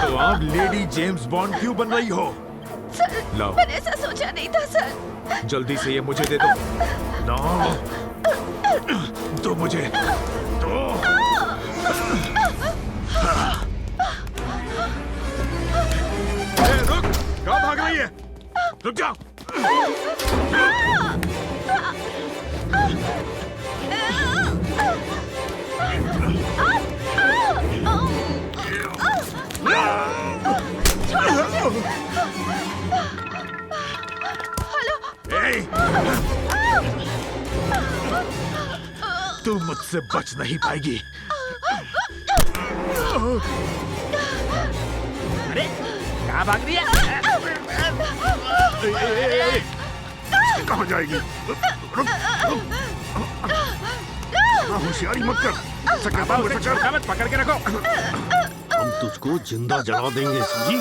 तो आप lady James bond क्यों बन रही हो? सर, लाओ। मैंने ऐसा सोचा नहीं था सर। जल्दी से ये मुझे दे दो। नो, दो मुझे, दो। रुक, कहाँ भाग रही है? रुक जा। ए! तू मुझसे बच नहीं पाएगी। अरे कहाँ भाग रही है? कहाँ जाएगी? रुक, होशियारी मत कर। पकड़ के रखो। हम तुझको जिंदा जला देंगे जी।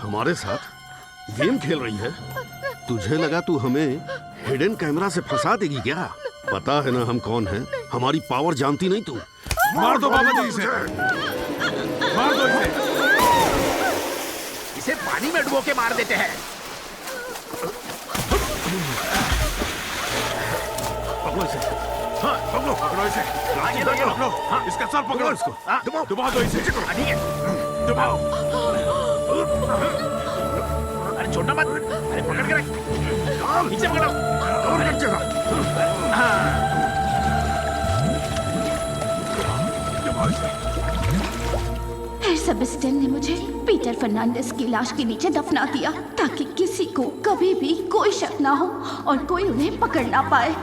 हमारे साथ गेम खेल रही है? तुझे लगा तू हमें हिडन कैमरा से फंसा देगी क्या? पता है ना हम कौन हैं? हमारी पावर जानती नहीं तू? मार दो बाबा जी इसे। मार दो इसे। इसे पानी में डुबो के मार देते हैं। पकड़ो इसे। हाँ, पकड़ो इसे। आगे दो, पकड़ो। हाँ, इसका सर पकड़ो इसको। दबा दो इसे। ठीक है। दबाओ। अरे छोड़ना मत। अरे पकड़ के रख। नीचे पकड़ो। कवर कर जगह। फिर सेबेस्टियन ने मुझे पीटर फर्नांडिस की लाश के नीचे दफना दिया ताकि किसी को कभी भी कोई शक ना हो और कोई उन्हें पकड़ ना पाए।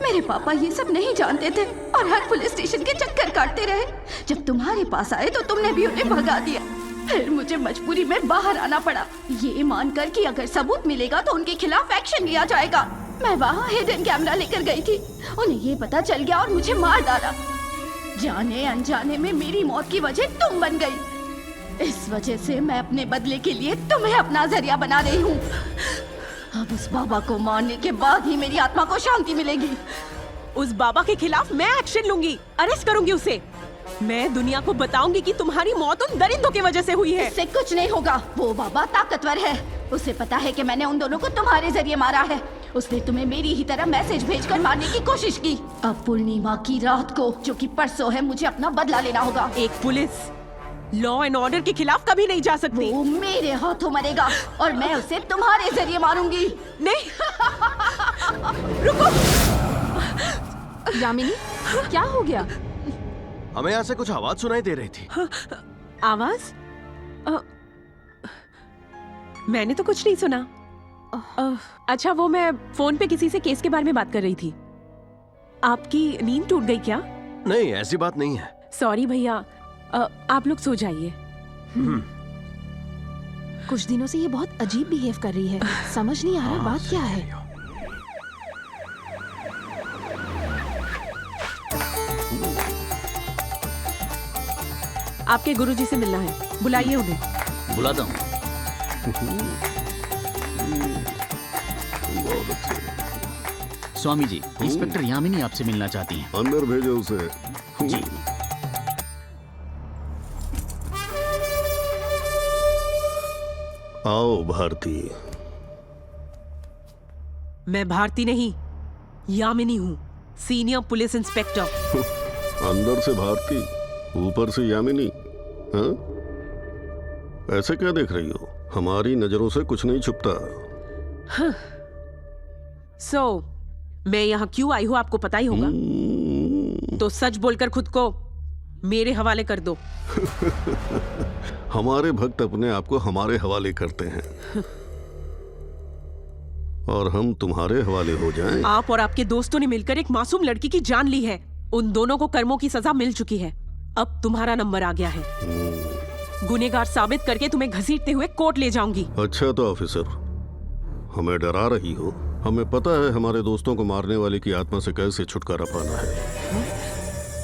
मेरे पापा ये सब नहीं जानते थे और हर पुलिस स्टेशन के चक्कर काटते रहे। जब तुम्हारे पास आए तो तुमने भी उन्हें भगा दिया। फिर मुझे मजबूरी में बाहर आना पड़ा, ये मानकर कि अगर सबूत मिलेगा तो उनके खिलाफ एक्शन लिया जाएगा। मैं वहाँ हिडन कैमरा लेकर गई थी, उन्हें ये पता चल गया और मुझे मार डाला। जाने अनजाने में मेरी मौत की वजह तुम बन गई। इस वजह से मैं अपने बदले के लिए तुम्हें अपना जरिया बना रही हूँ। अब उस बाबा को मारने के बाद ही मेरी आत्मा को शांति मिलेगी। उस बाबा के खिलाफ मैं एक्शन लूंगी, अरेस्ट करूंगी उसे। मैं दुनिया को बताऊंगी कि तुम्हारी मौत उन दरिंदों की वजह से हुई है। इससे कुछ नहीं होगा, वो बाबा ताकतवर है। उसे पता है कि मैंने उन दोनों को तुम्हारे जरिए मारा है। उसने तुम्हें मेरी ही तरह मैसेज भेजकर मारने की कोशिश की। अब पूर्णिमा की रात को, जो कि परसों है, मुझे अपना बदला लेना होगा। एक पुलिस लॉ एंड ऑर्डर के खिलाफ कभी नहीं जा सकती। वो मेरे हाथों मरेगा और मैं उसे तुम्हारे जरिए मारूंगी। नहीं। रुको। यामिनी, क्या हो गया? हमें यहाँ से कुछ आवाज सुनाई दे रही थी। आवाज? मैंने तो कुछ नहीं सुना। अच्छा, वो मैं फोन पे किसी से केस के बारे में बात कर रही थी। आपकी नींद टूट गई क्या? नहीं, ऐसी बात नहीं है। सॉरी भैया, आप लोग सो जाइए। कुछ दिनों से ये बहुत अजीब बिहेव कर रही है। समझ नहीं आ रहा बात क्या है। आपके गुरुजी से मिलना है, बुलाइए उन्हें। बुलाता हूँ। स्वामी जी, इंस्पेक्टर यामिनी आपसे मिलना चाहती हैं। अंदर भेजो उसे। जी। आओ भारती। मैं भारती नहीं, यामिनी हूँ, सीनियर पुलिस इंस्पेक्टर। अंदर से भारती, ऊपर से यामिनी। हाँ? ऐसे क्या देख रही हो? हमारी नजरों से कुछ नहीं छुपता। मैं यहाँ क्यों आई हूँ आपको पता ही होगा। तो सच बोलकर खुद को मेरे हवाले कर दो। हमारे भक्त अपने आप को हमारे हवाले करते हैं और हम तुम्हारे हवाले हो जाएं। आप और आपके दोस्तों ने मिलकर एक मासूम लड़की की जान ली है। उन दोनों को कर्मों की सजा मिल चुकी है। अब तुम्हारा नंबर आ गया है। गुनहगार साबित करके तुम्हें घसीटते हुए कोर्ट ले जाऊंगी। अच्छा तो ऑफिसर, हमें डरा रही हो। हमें पता है हमारे दोस्तों को मारने वाले की आत्मा से कैसे छुटकारा पाना है।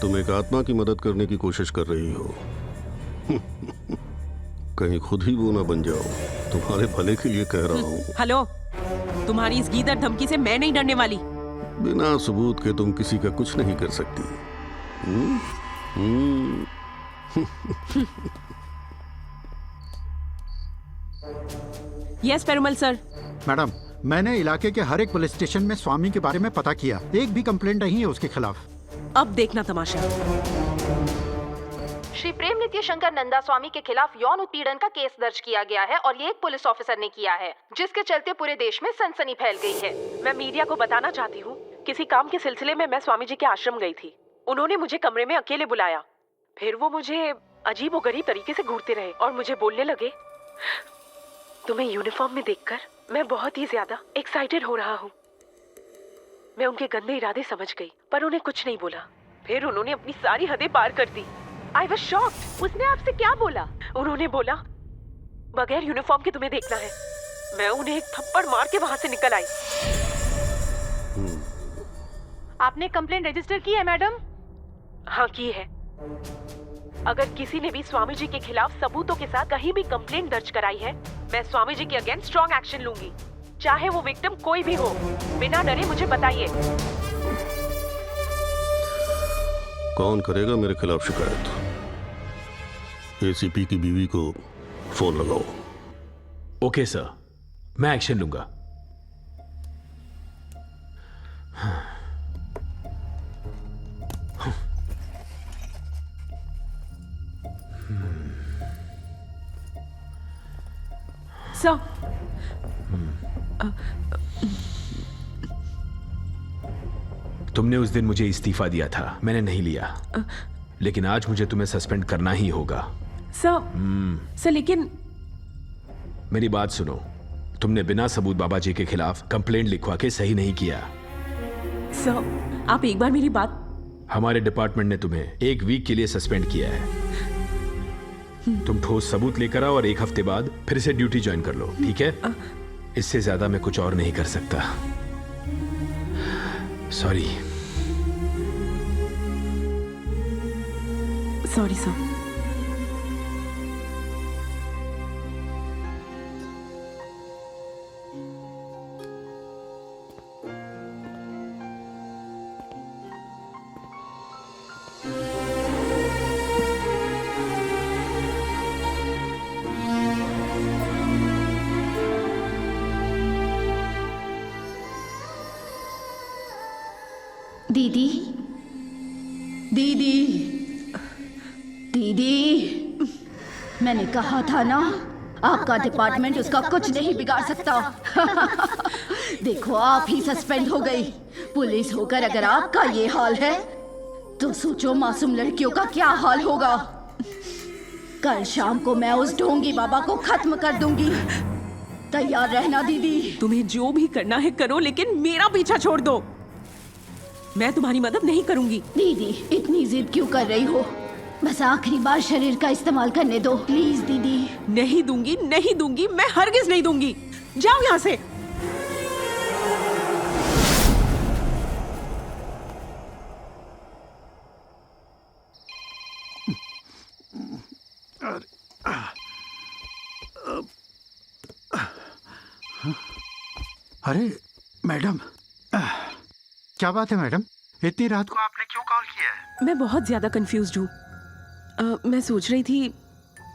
तुम एक आत्मा की मदद करने की कोशिश कर रही हो। कहीं खुद ही वो ना बन जाओ। तुम्हारे भले के लिए कह रहा हूँ। हेलो, तुम्हारी इस गीदड़ धमकी से मैं नहीं डरने वाली। बिना सबूत के तुम किसी का कुछ नहीं कर सकती। हम्म? हम्म। Yes Perumal sir. मैडम, मैंने इलाके के हर एक पुलिस स्टेशन में स्वामी के बारे में पता किया, एक भी कंप्लेंट नहीं है उसके खिलाफ। अब देखना तमाशा। श्री प्रेम नित्य शंकर नंदा स्वामी के खिलाफ यौन उत्पीड़न का केस दर्ज किया गया है और ये एक पुलिस ऑफिसर ने किया है, जिसके चलते पूरे देश में सनसनी फैल गई है। मैं मीडिया को बताना चाहती हूँ, किसी काम के सिलसिले में मैं स्वामी जी के आश्रम गई थी। उन्होंने मुझे कमरे में अकेले बुलाया, फिर वो मुझे अजीब व गरीब तरीके से घूरते रहे और मुझे बोलने लगे, तुम्हें यूनिफॉर्म में देखकर मैं बहुत ही ज्यादा एक्साइटेड हो रहा हूँ। मैं उनके गंदे इरादे समझ गई, पर उन्हें कुछ नहीं बोला। फिर उन्होंने अपनी सारी हदें पार कर दी। I was shocked। उसने आपसे क्या बोला? उन्होंने बोला, बगैर यूनिफॉर्म के तुम्हें देखना है। मैं उन्हें एक थप्पड़ मार के वहां से निकल आई। आपने कंप्लेंट रजिस्टर की है मैडम? हाँ, की है। अगर किसी ने भी स्वामी जी के खिलाफ सबूतों के साथ कहीं भी कंप्लेंट दर्ज कराई है, मैं स्वामी जी के अगेंस्ट स्ट्रॉन्ग एक्शन लूंगी, चाहे वो विक्टिम कोई भी हो। बिना डरे मुझे बताइए। कौन करेगा मेरे खिलाफ शिकायत? एसीपी की बीवी को फोन लगाओ। ओके सर, मैं एक्शन लूंगा। सर, तुमने उस दिन मुझे इस्तीफा दिया था, मैंने नहीं लिया, लेकिन आज मुझे तुम्हें सस्पेंड करना ही होगा। सर लेकिन मेरी बात सुनो, तुमने बिना सबूत बाबा जी के खिलाफ कंप्लेंट लिखवा के सही नहीं किया। सर, आप एक बार मेरी बात। हमारे डिपार्टमेंट ने तुम्हें 1 वीक के लिए सस्पेंड किया है। तुम ठोस सबूत लेकर आओ और 1 हफ्ते बाद फिर से ड्यूटी ज्वाइन कर लो, ठीक है? इससे ज्यादा मैं कुछ और नहीं कर सकता। सॉरी। Sorry sir. दीदी, दीदी, दीदी, मैंने कहा था ना, आपका डिपार्टमेंट उसका कुछ नहीं बिगाड़ सकता। देखो, आप ही सस्पेंड हो गई। पुलिस होकर अगर आपका ये हाल है, तो सोचो मासूम लड़कियों का क्या हाल होगा। कल शाम को मैं उस ढोंगी बाबा को खत्म कर दूंगी। तैयार रहना दीदी। तुम्हें जो भी करना है करो, लेकिन मेरा पीछा छोड़ दो। मैं तुम्हारी मदद नहीं करूंगी। दीदी, इतनी जिद क्यों कर रही हो? बस आखिरी बार शरीर का इस्तेमाल करने दो, प्लीज दीदी। नहीं दूंगी, नहीं दूंगी, मैं हरगिज नहीं दूंगी। जाओ यहाँ से। अरे मैडम, क्या बात है मैडम, इतनी रात को आपने क्यों कॉल किया है? मैं बहुत ज्यादा कंफ्यूज्ड हूँ। मैं सोच रही थी,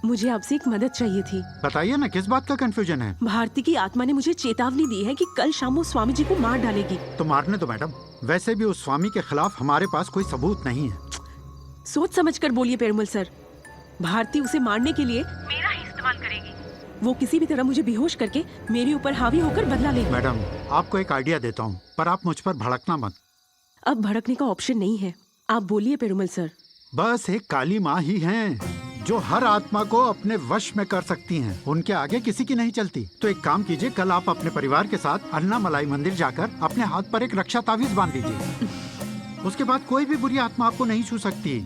मुझे आपसे एक मदद चाहिए थी। बताइए ना, किस बात का कंफ्यूजन है? भारती की आत्मा ने मुझे चेतावनी दी है कि कल शाम वो स्वामी जी को मार डालेगी। तो मारने दो मैडम, वैसे भी उस स्वामी के खिलाफ हमारे पास कोई सबूत नहीं है। सोच समझ कर बोलिए पेरुमल सर। भारती उसे मारने के लिए मेरा ही इस्तेमाल करेगी। वो किसी भी तरह मुझे बेहोश करके मेरे ऊपर हावी होकर बदला लेगी। मैडम, आपको एक आइडिया देता हूँ, पर आप मुझ पर भड़कना मत। अब भड़कने का ऑप्शन नहीं है, आप बोलिए पेरुमल सर। बस एक काली माँ ही हैं जो हर आत्मा को अपने वश में कर सकती हैं। उनके आगे किसी की नहीं चलती। तो एक काम कीजिए, कल आप अपने परिवार के साथ अन्नामलाई मंदिर जाकर अपने हाथ पर एक रक्षा तावीज बांध दीजिए। उसके बाद कोई भी बुरी आत्मा आपको नहीं छू सकती।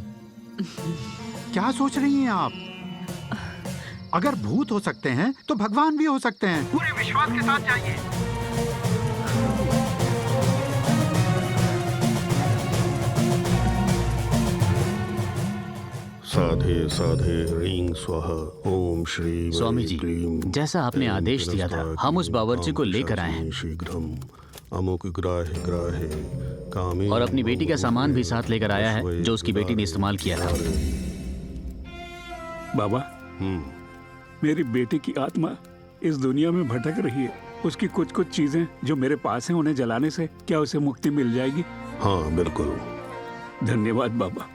क्या सोच रही हैं आप? अगर भूत हो सकते हैं तो भगवान भी हो सकते हैं। पूरे विश्वास के साथ जाइए। राधे साधे ह्रीं स्वाहा ओम श्री स्वामी जी, जैसा आपने आदेश दिया था, हम उस बावर्ची को लेकर आए हैं। शीघ्रम अमुक ग्राहे ग्राहे कामे और अपनी बेटी का सामान भी साथ लेकर आया है जो उसकी बेटी ने इस्तेमाल किया था। बाबा, मेरी बेटी की आत्मा इस दुनिया में भटक रही है। उसकी कुछ कुछ चीजें जो मेरे पास हैं, उन्हें जलाने से क्या उसे मुक्ति मिल जाएगी? हाँ बिल्कुल। धन्यवाद बाबा।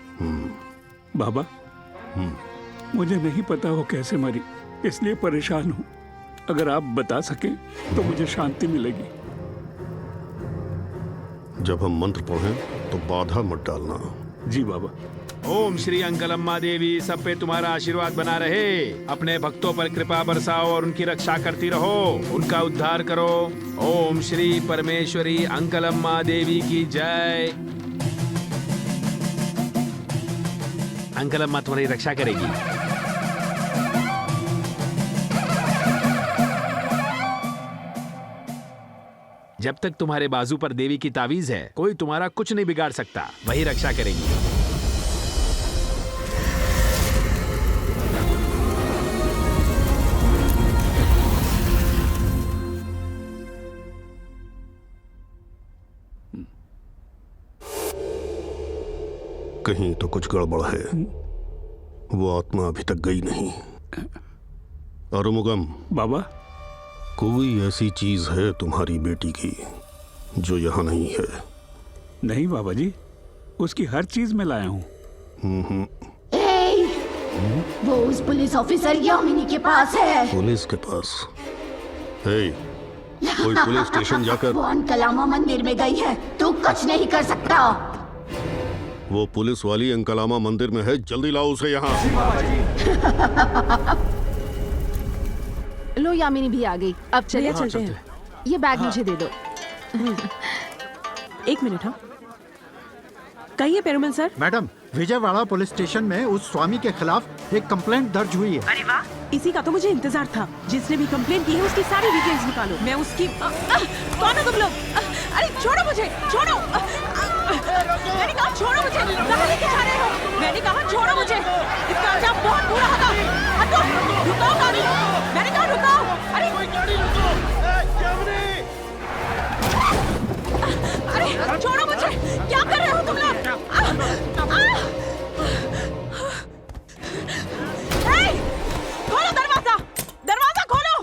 बाबा, मुझे नहीं पता वो कैसे मरी, इसलिए परेशान हूँ। अगर आप बता सकें तो मुझे शांति मिलेगी। जब हम मंत्र पढ़ें तो बाधा मत डालना। जी बाबा। ओम श्री अंकलम्मा देवी सब पे तुम्हारा आशीर्वाद बना रहे। अपने भक्तों पर कृपा बरसाओ और उनकी रक्षा करती रहो, उनका उद्धार करो। ओम श्री परमेश्वरी अंकलम्मा देवी की जय। अंकलम्मा तुम्हारी रक्षा करेगी। जब तक तुम्हारे बाजू पर देवी की तावीज है, कोई तुम्हारा कुछ नहीं बिगाड़ सकता। वही रक्षा करेगी। कहीं तो कुछ गड़बड़ है। वो आत्मा अभी तक गई नहीं। अरुमुगम बाबा, कोई ऐसी चीज है तुम्हारी बेटी की जो यहाँ नहीं है? नहीं बाबा जी, उसकी हर चीज मैं लाया हूँ। वो उस पुलिस ऑफिसर यामिनी के पास है। पुलिस के पास? हे, कोई पुलिस स्टेशन जाकर वो अंकलामा मंदिर में गई है, तू कुछ नहीं कर सकता। वो पुलिस वाली अंकलामा मंदिर में है, जल्दी लाओ उसे यहाँ। लो, यामिनी भी आ गई। अब चलिए चलते हैं। ये बैग मुझे दे दो। एक मिनट। हाँ, कहिए Perumal sir. Madam, Vijayawada police station में उस स्वामी के खिलाफ एक कंप्लेंट दर्ज हुई है। अरे वाह, इसी का तो मुझे इंतजार था। जिसने भी कंप्लेंट की है उसकी सारी डिटेल्स निकालो। मैं उसकी कौन हो तुम लोग? अरे छोड़ो मुझे, छोड़ो। मैंने कहा छोड़ो मुझे। कहाँ लेके जा रहे हो? मैंने कहा छोड़ो मुझे। इसका अंजाम बहुत बुरा होगा। हटो, रुको गाड़ी। मैंने कहा रुको। अरे अरे छोड़ो मुझे। क्या कर रहे हो तुम लोग? खोलो दरवाजा, दरवाजा खोलो।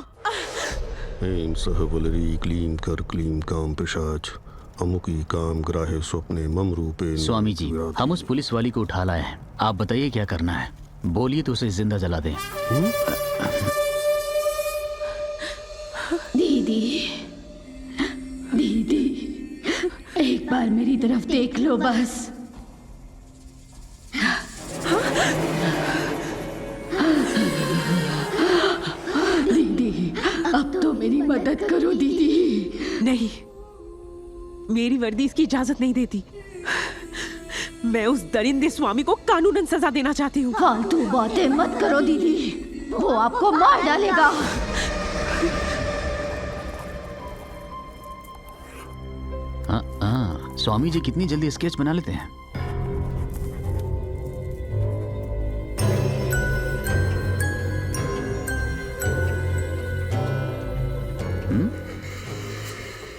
ऐं सह वलरी क्लीं कर क्लीं काम पिशाच अमुकी काम ग्राहे स्वप्ने मम रूपे। स्वामी जी, हम उस पुलिस वाली को उठा लाए हैं। आप बताइए क्या करना है। बोलिए तो उसे जिंदा जला दें। दीदी, दीदी, एक बार मेरी तरफ देख लो बस। दीदी, अब तो मेरी मदद करो दीदी। नहीं, मेरी वर्दी इसकी इजाजत नहीं देती। मैं उस दरिंदे स्वामी को कानूनन सजा देना चाहती हूँ। फालतू बातें मत करो दीदी, वो आपको मार डालेगा। स्वामी जी कितनी जल्दी स्केच बना लेते हैं।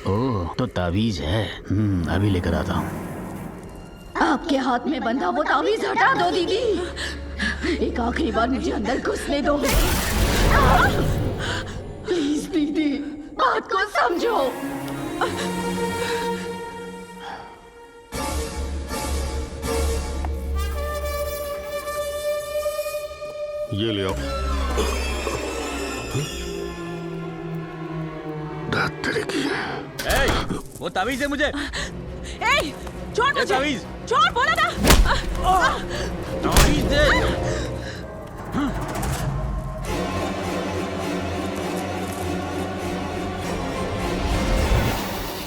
ओह, तो तावीज है। अभी लेकर आता हूँ। आपके हाथ में बंधा वो तावीज हटा दो दीदी। एक आखिरी बार मुझे अंदर घुसने दो। प्लीज दीदी, बात को समझो। ये ले आओ। वो तावीज है मुझे। ए, छोड़ मुझे। तावीज छोड़, बोला ना। तावीज दे।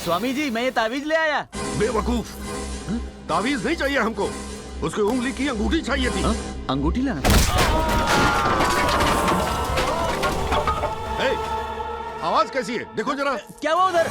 स्वामी जी, मैं ये तावीज ले आया। बेवकूफ, तावीज नहीं चाहिए हमको, उसकी उंगली की अंगूठी चाहिए थी। अंगूठी लाना। आवाज कैसी है देखो जरा। क्या हुआ उधर?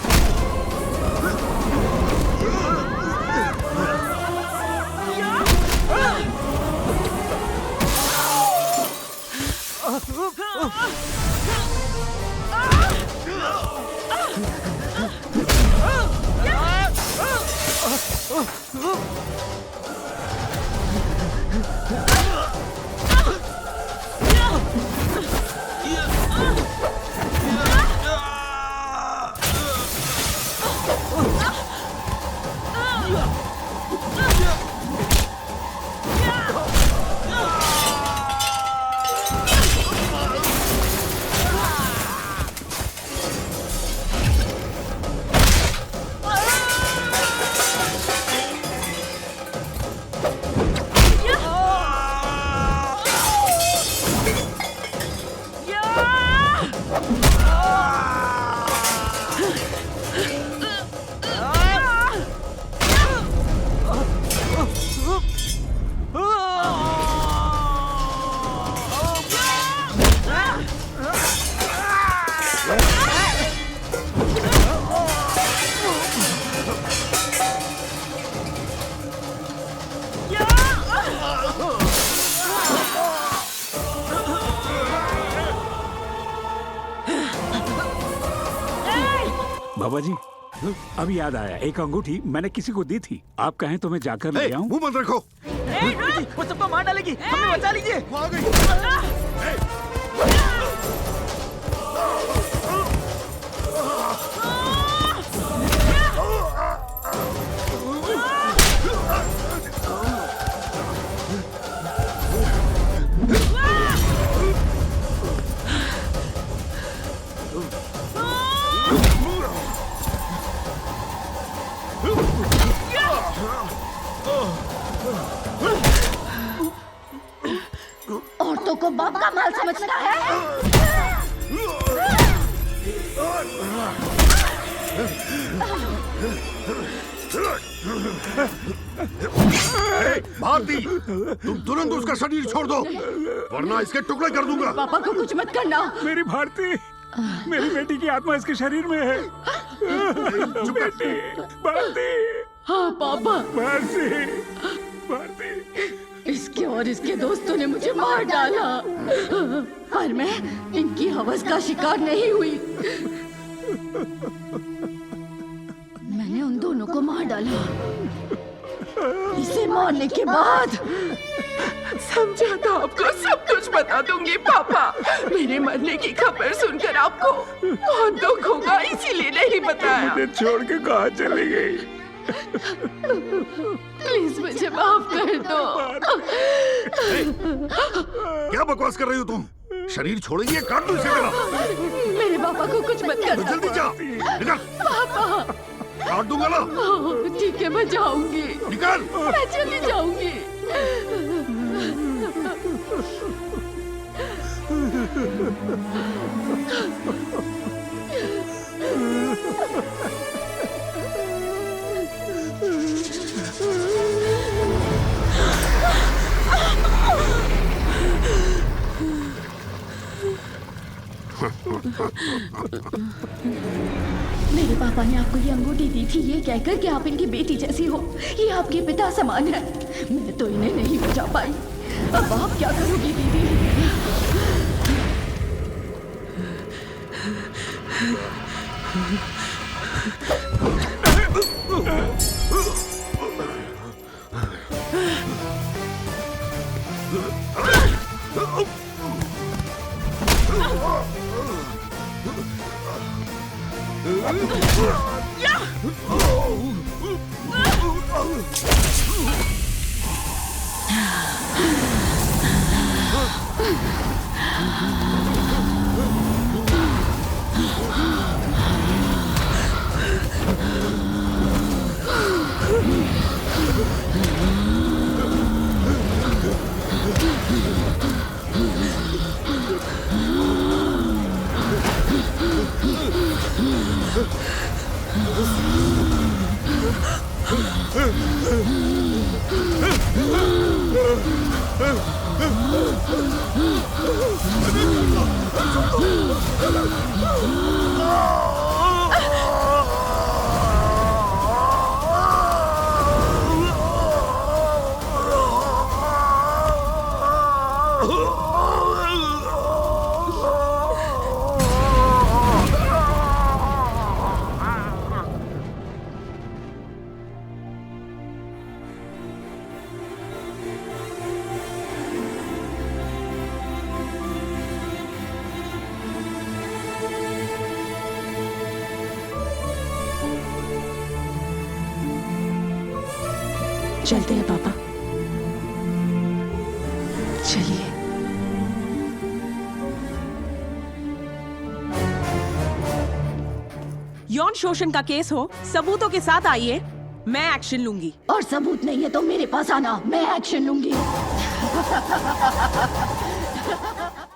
बाबा जी, अब याद आया, एक अंगूठी मैंने किसी को दी थी। आप कहें तो मैं जाकर ले आऊं? मुंह बंद रखो। वो सबको मार डालेगी, हमें बचा लीजिए। वो आ गई। औरतों को बाप का माल समझता है। भारती, तुम तुरंत उसका शरीर छोड़ दो, वरना इसके टुकड़े कर दूंगा। पापा को कुछ मत करना। मेरी भारती, मेरी बेटी की आत्मा इसके शरीर में है। बेटी, भारती, हाँ पापा, भारती, भारती। इसके और इसके दोस्तों ने मुझे मार डाला, पर मैं इनकी हवस का शिकार नहीं हुई। मैंने उन दोनों को मार डाला। इसे मारने के बाद समझा था आपको सब कुछ बता दूंगी पापा। मेरे मरने की खबर सुनकर आपको बहुत दुख होगा, इसीलिए नहीं बताया। मुझे छोड़ के कहाँ चली गई? प्लीज मुझे माफ कर दो। क्या बकवास कर रही हो तुम? शरीर छोड़ेगी या काट दूं इसे मेरा? मेरे पापा को कुछ मत तो करना। जल्दी जा, निकल। पापा, काट दूंगा ना। ठीक है, मैं जाऊंगी। निकल। मैं चली जाऊंगी। मेरे पापा ने आपको ये अंगूठी दी थी ये कहकर कि आप इनकी बेटी जैसी हो, ये आपके पिता समान है। मैं तो इन्हें नहीं बचा पाई। अब आप क्या करोगी दीदी? चलते हैं पापा, चलिए। यौन शोषण का केस हो, सबूतों के साथ आइए, मैं एक्शन लूंगी। और सबूत नहीं है तो मेरे पास आना, मैं एक्शन लूंगी।